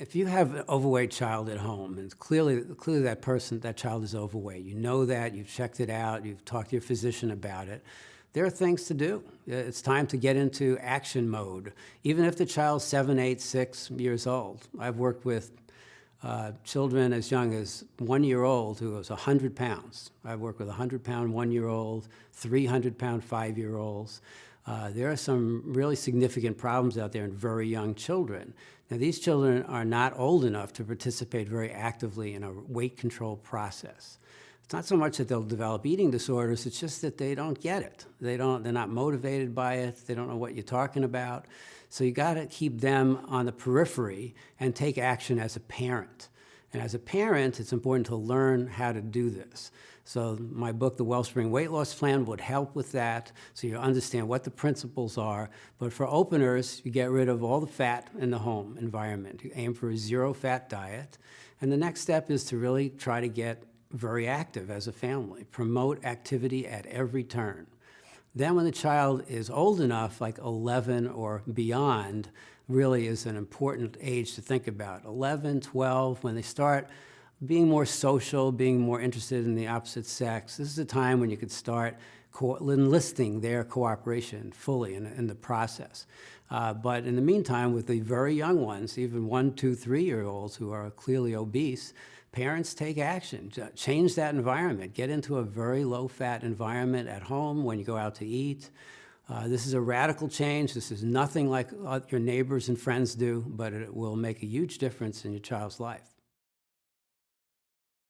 If you have an overweight child at home, and clearly that child is overweight, you know that, you've checked it out, you've talked to your physician about it, there are things to do. It's time to get into action mode, even if the child's 7, 8, 6 years old. I've worked with children as young as 1 year old who was 100 pounds. I've worked with 100-pound 1-year-old, 300-pound 5-year-olds. There are some really significant problems out there in very young children. Now, these children are not old enough to participate very actively in a weight control process. It's not so much that they'll develop eating disorders, it's just that they don't get it. They're not motivated by it, they don't know what you're talking about. So you gotta keep them on the periphery and take action as a parent. And as a parent, it's important to learn how to do this. So my book, The Wellspring Weight Loss Plan, would help with that, so you understand what the principles are. But for openers, you get rid of all the fat in the home environment. You aim for a zero-fat diet. And the next step is to really try to get very active as a family. Promote activity at every turn. Then when the child is old enough, like 11 or beyond, really is an important age to think about. 11, 12, when they start being more social, being more interested in the opposite sex, this is a time when you could start enlisting their cooperation fully in the process. But in the meantime, with the very young ones, even 1, 2, 3-year-olds who are clearly obese, parents take action. Change that environment. Get into a very low-fat environment at home when you go out to eat. This is a radical change. This is nothing like your neighbors and friends do, but it will make a huge difference in your child's life.